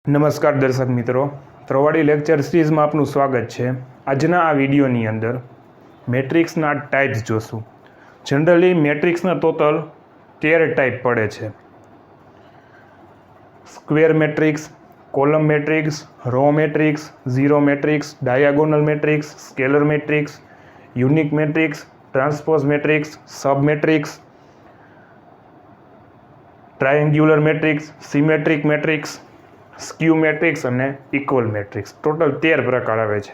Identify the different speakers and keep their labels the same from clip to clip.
Speaker 1: નમસ્કાર દર્શક મિત્રો, travadi લેક્ચર સિરીઝમાં આપનું સ્વાગત છે। આજના આ વિડીયોની અંદર મેટ્રિક્સના ટાઈપ્સ જોશું। જનરલી મેટ્રિક્સના ટોટલ 13 ટાઈપ પડે છે। Square matrix, column matrix, row matrix, zero matrix, diagonal matrix, scalar matrix, unique matrix, transpose matrix, sub matrix, triangular matrix, symmetric matrix, skew matrix અને ઇક્વલ મેટ્રિક્સ। ટોટલ 13 પ્રકાર આવે છે।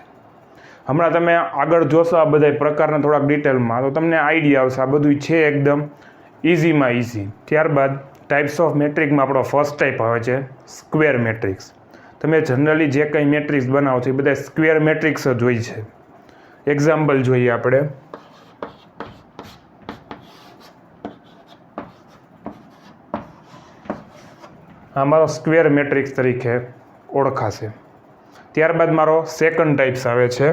Speaker 1: હમણાં તમે આગળ જોશો આ બધા પ્રકારના થોડાક ડિટેલમાં તો તમને આઈડિયા આવશે। આ બધું છે એકદમ ઇઝીમાં ઇઝી। ત્યારબાદ ટાઈપ્સ ઓફ મેટ્રિકમાં આપણો ફર્સ્ટ ટાઈપ આવે છે સ્ક્વેર મેટ્રિક્સ। તમે જનરલી જે કંઈ મેટ્રિક્સ બનાવો છો એ બધા સ્ક્વેર મેટ્રિક્સ જ હોય છે। એક્ઝામ્પલ જોઈએ આપણે। આ મારો સ્ક્વેર મેટ્રિક્સ તરીકે ઓળખાશે। ત્યારબાદ મારો સેકન્ડ ટાઈપ્સ આવે છે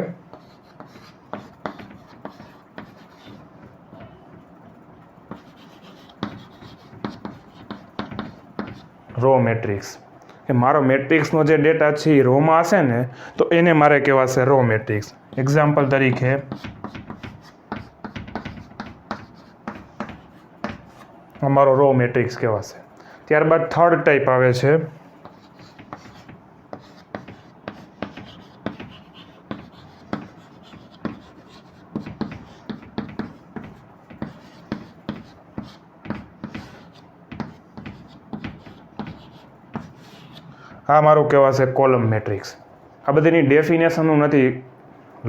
Speaker 1: રો મેટ્રિક્સ। એ મારો મેટ્રિક્સનો જે ડેટા છે એ રોમાં હશે ને તો એને મારે કહેવાશે રો મેટ્રિક્સ। એક્ઝામ્પલ તરીકે અમારો રો મેટ્રિક્સ કહેવાશે। ત્યારબાદ થર્ડ ટાઈપ આવે છે આ મારું કહેવાશે કોલમ મેટ્રિક્સ। આ બધીની ડેફિનેશન હું નથી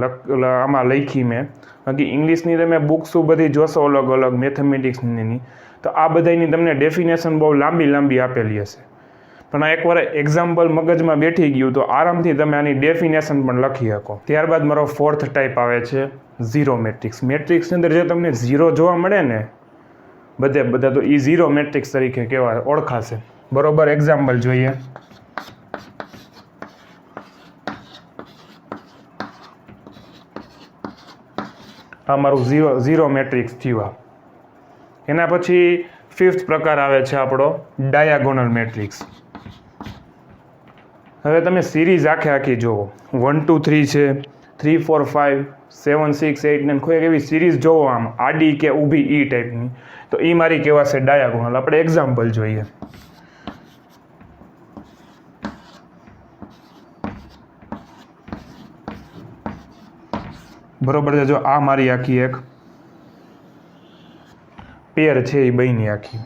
Speaker 1: આમાં લખી મેં, બાકી ઇંગ્લિશની તમે બુક્સ બધી જોશો અલગ અલગ મેથેમેટિક્સની તો આ બધાની તમને ડેફિનેશન બહુ લાંબી આપેલી હશે, પણ આ એકવાર એક્ઝામ્પલ મગજમાં બેઠી ગયું તો આરામથી તમે આની ડેફિનેશન પણ લખી શકો। ત્યારબાદ મારો ફોર્થ ટાઈપ આવે છે ઝીરો મેટ્રિક્સ। મેટ્રિક્સની અંદર જે તમને ઝીરો જોવા મળે ને બધા તો એ ઝીરો મેટ્રિક્સ તરીકે ઓળખાશે। બરોબર, એક્ઝામ્પલ જોઈએ। આ મારું ઝીરો મેટ્રિક્સ થયું। એના પછી ફિફ્થ પ્રકાર આવે છે આપણો ડાયાગોનલ મેટ્રિક્સ। હવે તમે સિરીઝ આખી જુઓ, 1 2 3 છે, 3 4 5 7 6 8 9, કોઈ એવી સિરીઝ જોવો આમ આડી કે ઊભી ઈ ટાઈપની, તો એ મારી કહેવાશે ડાયાગોનલ। આપણે એક્ઝામ્પલ જોઈએ। બરોબર છે, જો આ મારી આખી એક પેર છે એ બની આખી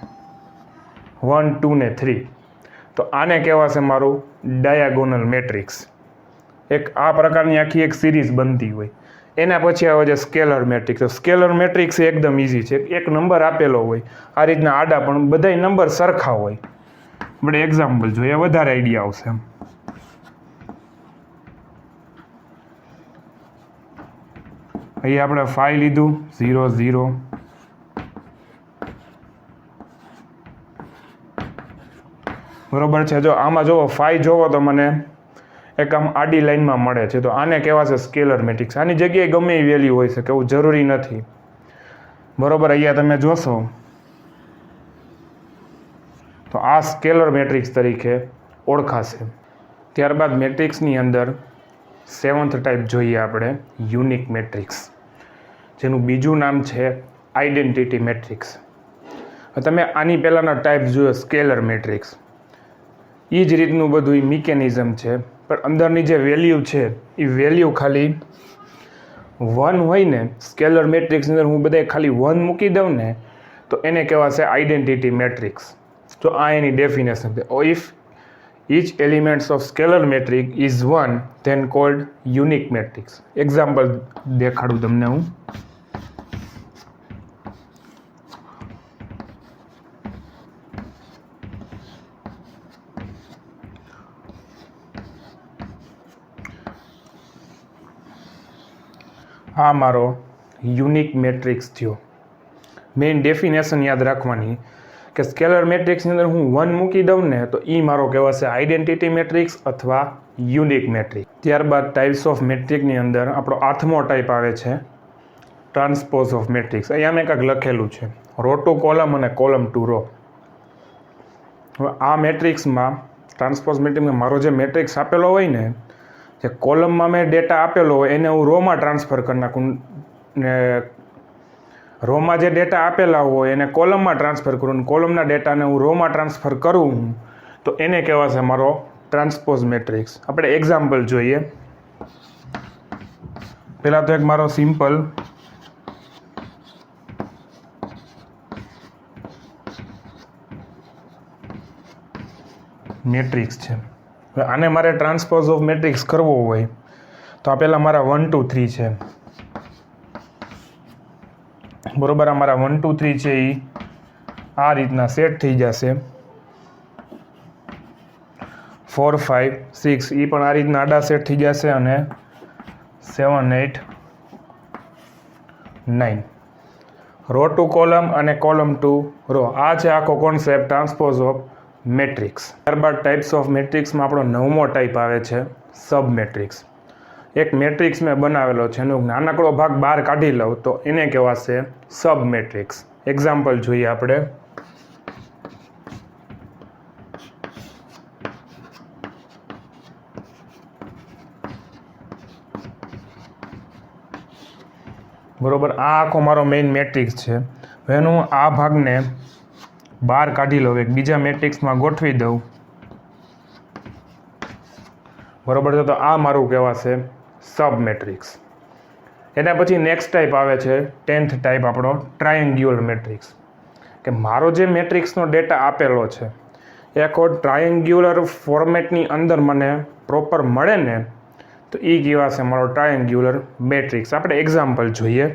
Speaker 1: 1 2 ને 3, તો આને કહેવાશે મારું ડાયાગોનલ મેટ્રિક્સ। એક આ પ્રકારની આખી એક સિરીઝ બનતી હોય। એના પછી આવે છે સ્કેલર મેટ્રિક્સ। તો સ્કેલર મેટ્રિક્સ એકદમ ઇઝી છે, એક નંબર આપેલો હોય, આ રીતના આડા પણ બધાય નંબર સરખા હોય। આપણે એક્ઝામ્પલ જોઈએ, વધારે આઈડિયા આવશે। અહીં આપણે 5 લીધું, 0 0, બરોબર છે। જો આમાં જોવો 5 જોવો તો મને એક આમ આડી લાઈનમાં મળે છે, તો આને કહેવાશે સ્કેલર મેટ્રિક્સ। આની જગ્યાએ ગમે એ વેલ્યુ હોઈ શકે, એવું જરૂરી નથી। બરોબર, અહીંયા તમે જોશો તો આ સ્કેલર મેટ્રિક્સ તરીકે ઓળખાશે। ત્યારબાદ મેટ્રિક્સની અંદર સેવન્થ ટાઈપ જોઈએ આપણે યુનિક મેટ્રિક્સ, જેનું બીજું નામ છે આઈડેન્ટિટી મેટ્રિક્સ। તમે આની પહેલાંના ટાઈપ જોયો સ્કેલર મેટ્રિક્સ, એ જ રીતનું બધું મિકેનિઝમ છે, પણ અંદરની જે વેલ્યુ છે એ વેલ્યુ ખાલી 1 હોય ને, સ્કેલર મેટ્રિક્સની અંદર હું બધાય ખાલી 1 મૂકી દઉં ને તો એને કહેવાશે આઈડેન્ટિટી મેટ્રિક્સ। તો આ એની ડેફિનેશન છે। If each elements of scalar matrix is 1 then called unique matrix। Example દેખાડું તમને હું। આ મારો યુનિક મેટ્રિક્સ થયો। મેઇન ડેફિનેશન યાદ રાખવાની કે સ્કેલર મેટ્રિક્સની અંદર હું 1 મૂકી દઉં ને તો એ મારો કહેવાશે આઈડેન્ટિટી મેટ્રિક્સ અથવા યુનિક મેટ્રિક્સ। ત્યારબાદ ટાઈપ્સ ઓફ મેટ્રિક્સની અંદર આપણો 8મો ટાઈપ આવે છે ટ્રાન્સપોઝ ઓફ મેટ્રિક્સ। અહીંયા મેં કંઈક લખેલું છે રો ટુ કોલમ અને કોલમ ટુ રો। હવે આ મેટ્રિક્સમાં ટ્રાન્સપોઝ મેટ્રિક્સમાં મારો જે મેટ્રિક્સ આપેલો હોય ને, જે કોલમમાં મેં ડેટા આપેલો હોય એને હું રોમાં ટ્રાન્સફર કરી નાખું ને રોમાં જે ડેટા આપેલા હોય એને કોલમમાં ટ્રાન્સફર કરું ને કોલમના ડેટાને હું રોમાં ટ્રાન્સફર કરું તો એને કહેવાશે મારો ટ્રાન્સપોઝ મેટ્રિક્સ. આપણે એક્ઝામ્પલ જોઈએ. પહેલાં તો એક મારો સિમ્પલ મેટ્રિક્સ છે. હવે આને મારે ટ્રાન્સપોઝ ઓફ મેટ્રિક્સ કરવો હોય તો આ પહેલાં મારા 1 2 3 છે, બરોબર. આ મારા 1 2 3 છે એ આ રીતના સેટ થઈ જશે. 4 5 6 એ પણ આ રીતના આડા સેટ થઈ જશે અને 7 8 9 રો ટુ કોલમ અને કોલમ ટુ રો. આ છે આખો કોન્સેપ્ટ ટ્રાન્સપોઝ ઓફ મેટ્રિક્સ. ત્યારબાદ ટાઈપ્સ ઓફ મેટ્રિક્સમાં આપણો 9મો ટાઈપ આવે છે સબ મેટ્રિક્સ. એક મેટ્રિક્સ મેં બનાવેલો છે એનો નાનકડો ભાગ બહાર કાઢી લઉં તો એને કહેવાશે સબ મેટ્રિક્સ. એક્ઝામ્પલ જોઈએ આપણે. બરોબર, આ આખો મારો મેઇન મેટ્રિક્સ છે. હવે હું આ ભાગને બહાર કાઢી લઉં, એક બીજા મેટ્રિક્સમાં ગોઠવી દઉં, બરોબર છે. તો આ મારું કહેવાશે સબ મેટ્રિક્સ. એના પછી નેક્સ્ટ ટાઈપ આવે છે 10th ટાઈપ આપણો ટ્રાયેન્ગ્યુલર મેટ્રિક્સ. કે મારો જે મેટ્રિક્સનો ડેટા આપેલો છે એ આખો ટ્રાયેન્ગ્યુલર ફોર્મેટની અંદર મને પ્રોપર મળે ને તો એ કહેવાશે મારો ટ્રાયેન્ગ્યુલર મેટ્રિક્સ. આપણે એક્ઝામ્પલ જોઈએ.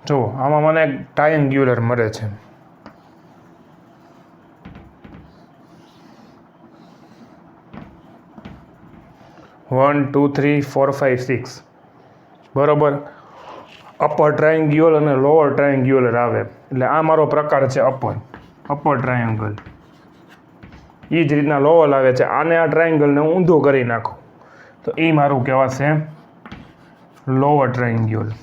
Speaker 1: જો આમાં મને ટ્રાયેન્ગ્યુલર મળે છે. વન 2 3 4 5 6 બરોબર. અપર ટ્રાયેન્ગ્યુલર અને લોઅર ટ્રાયેન્ગ્યુલર આવે એટલે આ મારો પ્રકાર છે અપર ટ્રાયેંગલ. એ જ રીતના લોઅર આવે છે. આને આ ટ્રાયેંગલને ઊંધો કરી નાખો તો એ મારું કહેવાશે લોઅર ટ્રાયેન્ગ્યુલર.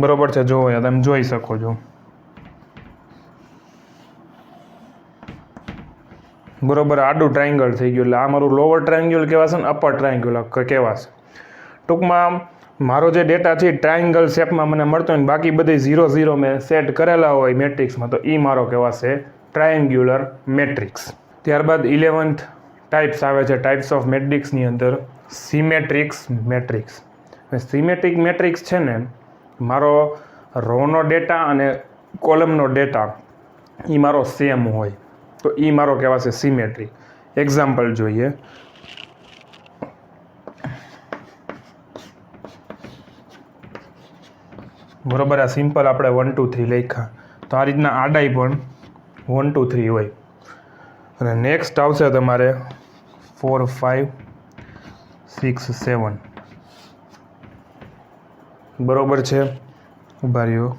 Speaker 1: બરોબર છે. જો તમે જોઈ શકો છો, બરોબર. આડું ટ્રાયેંગલ થઈ ગયું એટલે આ મારું લોઅર ટ્રાયેંગ્યુલ કહેવાશે ને અપર ટ્રાયેંગ્યુલર કહેવાશે. ટૂંકમાં મારો જે ડેટા છે ટ્રાયેંગલ શેપમાં મને મળતો હોય ને બાકી બધી 0 0 મેં સેટ કરેલા હોય મેટ્રિક્સમાં તો એ મારો કહેવાશે ટ્રાયેન્ગ્યુલર મેટ્રિક્સ. ત્યારબાદ 11th ટાઈપ્સ આવે છે ટાઈપ્સ ઓફ મેટ્રિક્સની અંદર સિમેટ્રિક્સ મેટ્રિક્સ. સિમેટ્રિક મેટ્રિક્સ છે ને મારો રોનો ડેટા અને કોલમનો ડેટા એ મારો સેમ હોય તો એ મારો કહેવાશે સિમેટ્રિક. એક્ઝામ્પલ જોઈએ. બરોબર, આ સિમ્પલ આપણે 1 2 3 લખ્યા તો આ રીતના આડાઈ પણ 1 2 3 હોય. અને નેક્સ્ટ આવશે તમારે 4 5 6 7 બરોબર છે. ઉભા રહ્યો.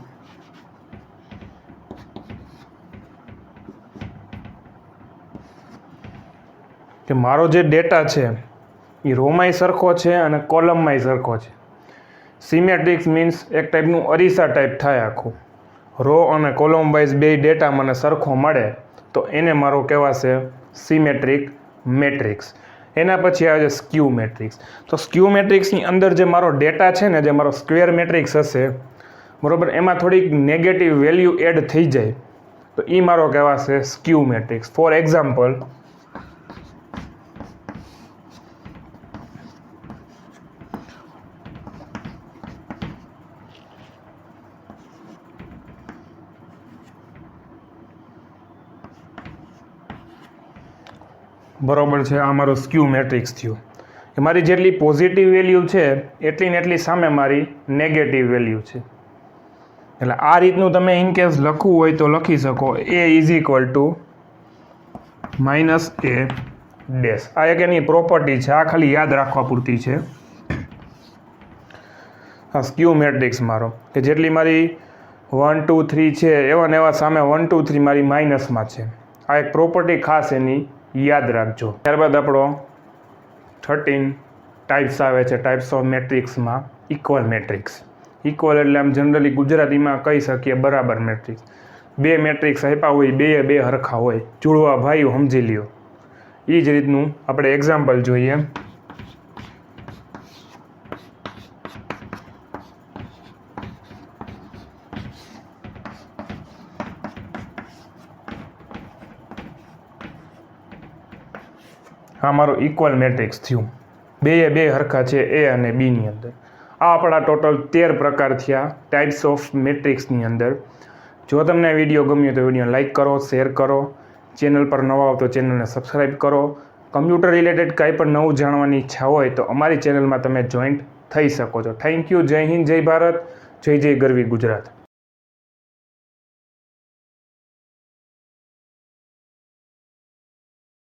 Speaker 1: કે મારો જે ડેટા છે એ રોમાંય સરખો છે અને કોલમમાંય સરખો છે. સિમેટ્રિક્સ મીન્સ એક ટાઈપનું અરીસા ટાઈપ થાય આખું. રો અને કોલમ વાઇઝ બે ડેટા મને સરખો મળે તો એને મારો કહેવાશે સિમેટ્રિક મેટ્રિક્સ. એના પછી આવે છે સ્ક્યુ મેટ્રિક્સ. તો સ્ક્યુ મેટ્રિક્સની અંદર જે મારો ડેટા છે ને જે મારો સ્ક્વેર મેટ્રિક્સ હશે બરોબર એમાં થોડીક નેગેટિવ વેલ્યુ એડ થઈ જાય તો એ મારો કહેવાશે સ્ક્યુ મેટ્રિક્સ. ફોર એક્ઝામ્પલ બરોબર છે. આ મારો સ્ક્યુ મેટ્રિક્સ થયું. એ મારી જેટલી પોઝિટિવ વેલ્યુ છે એટલી ને એટલી સામે મારી નેગેટિવ વેલ્યુ છે. એટલે આ રીતનું તમે ઇન કેસ લખવું હોય તો લખી શકો a is equal to -a dash. આ એક એની પ્રોપર્ટી છે, આ ખાલી યાદ રાખવા પૂરતી છે. આ સ્ક્યુ મેટ્રિક્સ મારો કે જેટલી મારી 1 2 3 છે એવા ને એવા સામે 1 2 3 મારી માઇનસમાં છે. આ એક પ્રોપર્ટી ખાસ એની યાદ રાખજો. ત્યારબાદ આપણો 13 ટાઈપ્સ આવે છે ટાઈપ્સ ઓફ મેટ્રિક્સમાં ઇક્વલ મેટ્રિક્સ. ઇક્વલ એટલે આમ જનરલી ગુજરાતીમાં કહી શકીએ બરાબર મેટ્રિક્સ. બે મેટ્રિક્સ આપ્યા હોય, બે હરખા હોય, જોડવા ભાઈઓ સમજી લ્યો. એ જ રીતનું આપણે એક્ઝામ્પલ જોઈએ. આ મારું ઇક્વલ મેટ્રિક્સ થયું. બે હરખા છે એ અને બીની અંદર. આ આપણા ટોટલ 13 પ્રકાર થયા ટાઈપ્સ ઓફ મેટ્રિક્સની અંદર. જો તમને આ વિડીયો ગમ્યો તો વિડીયો લાઇક કરો, શેર કરો. ચેનલ પર નવા આવો તો ચેનલને સબસ્ક્રાઈબ કરો. કમ્પ્યુટર રિલેટેડ કાંઈ પણ નવું જાણવાની ઈચ્છા હોય તો અમારી ચેનલમાં તમે જોઈન્ટ થઈ શકો છો. Thank you. જય હિન્દ, જય ભારત, જય ગરવી ગુજરાત.